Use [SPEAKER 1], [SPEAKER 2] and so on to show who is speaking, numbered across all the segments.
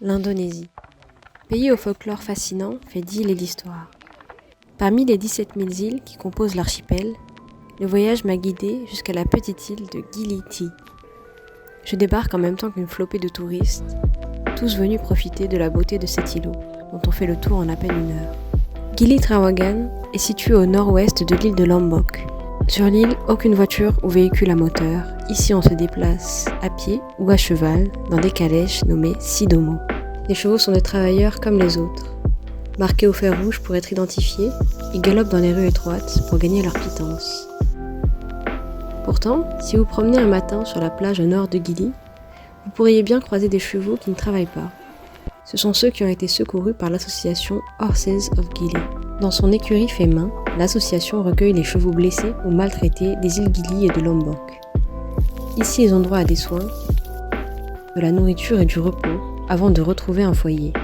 [SPEAKER 1] l'Indonésie. Pays au folklore fascinant, fait d'îles et d'histoire. Parmi les 17 000 îles qui composent l'archipel, le voyage m'a guidée jusqu'à la petite île de Gili T. Je débarque en même temps qu'une flopée de touristes, tous venus profiter de la beauté de cet îlot, dont on fait le tour en à peine 1 heure. Gili Trawangan est situé au nord-ouest de l'île de Lombok. Sur l'île, aucune voiture ou véhicule à moteur. Ici, on se déplace à pied ou à cheval dans des calèches nommées sidomo. Les chevaux sont des travailleurs comme les autres. Marqués au fer rouge pour être identifiés, ils galopent dans les rues étroites pour gagner leur pitance. Pourtant, si vous promenez un matin sur la plage au nord de Gili, vous pourriez bien croiser des chevaux qui ne travaillent pas. Ce sont ceux qui ont été secourus par l'association Horses of Gili. Dans son écurie fait main, l'association recueille les chevaux blessés ou maltraités des îles Gili et de Lombok. Ici, ils ont droit à des soins, de la nourriture et du repos avant de retrouver un foyer.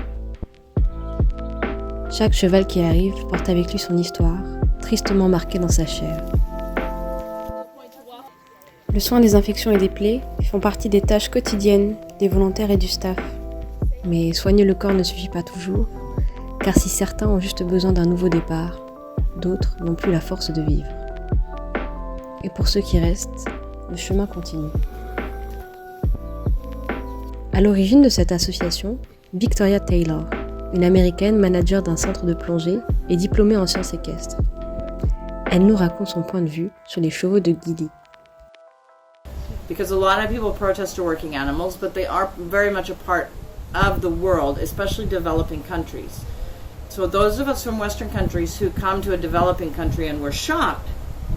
[SPEAKER 1] Chaque cheval qui arrive porte avec lui son histoire, tristement marquée dans sa chair. Le soin des infections et des plaies font partie des tâches quotidiennes des volontaires et du staff. Mais soigner le corps ne suffit pas toujours, car si certains ont juste besoin d'un nouveau départ, d'autres n'ont plus la force de vivre. Et pour ceux qui restent, le chemin continue. À l'origine de cette association, Victoria Taylor, une américaine manager d'un centre de plongée et diplômée en sciences équestres. Elle nous raconte son point de vue sur les chevaux de Gili.
[SPEAKER 2] Because a lot of people protest to working animals, but they are very much a part of the world, especially developing countries. So those of us from Western countries who come to a developing country and we're shocked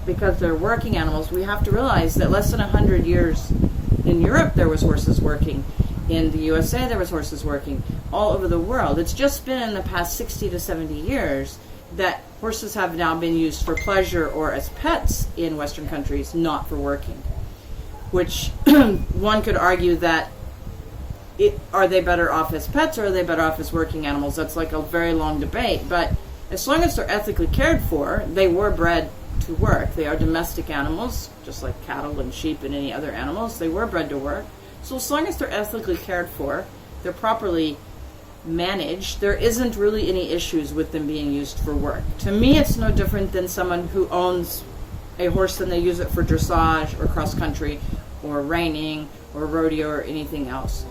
[SPEAKER 2] because they're working animals, we have to realize that less than 100 years in Europe there was horses working. In the USA there was horses working. All over the world. It's just been in the past 60 to 70 years that horses have now been used for pleasure or as pets in Western countries, not for working. Which one could argue that are they better off as pets or are they better off as working animals? That's like a very long debate. But as long as they're ethically cared for, they were bred to work. They are domestic animals, just like cattle and sheep and any other animals. They were bred to work. So as long as they're ethically cared for, they're properly managed, there isn't really any issues with them being used for work. To me, it's no different than someone who owns a horse and they use it for dressage or cross-country or reining or rodeo or anything else.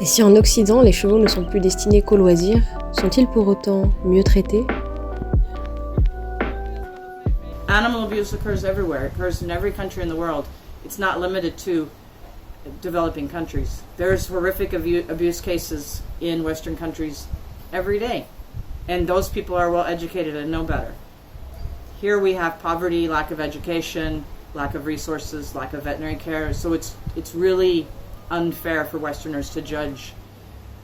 [SPEAKER 1] Et si en Occident, les chevaux ne sont plus destinés qu'au loisir, sont-ils pour autant mieux traités ?
[SPEAKER 2] Animal abuse occurs everywhere. It occurs in every country in the world. It's not limited to developing countries. There's horrific abuse cases in Western countries every day. And those people are well educated and know better. Here we have poverty, lack of education, lack of resources, lack of veterinary care. So it's really unfair for Westerners to judge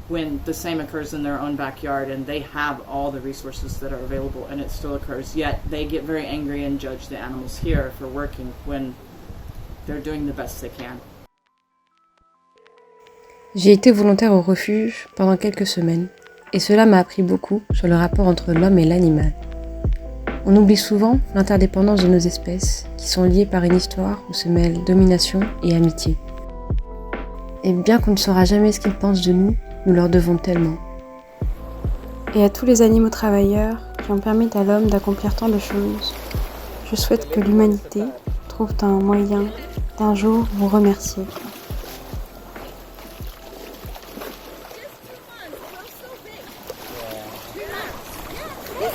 [SPEAKER 2] when the same occurs in their own backyard and they have all the resources that are available and it still occurs. Yet they get very angry and judge the animals here for working when they're doing the best they can.
[SPEAKER 1] J'ai été volontaire au refuge pendant quelques semaines et cela m'a appris beaucoup sur le rapport entre l'homme et l'animal. On oublie souvent l'interdépendance de nos espèces qui sont liées par une histoire où se mêlent domination et amitié. Et bien qu'on ne saura jamais ce qu'ils pensent de nous, nous leur devons tellement. Et à tous les animaux travailleurs qui ont permis à l'homme d'accomplir tant de choses, je souhaite que l'humanité trouve un moyen d'un jour vous remercier.
[SPEAKER 3] This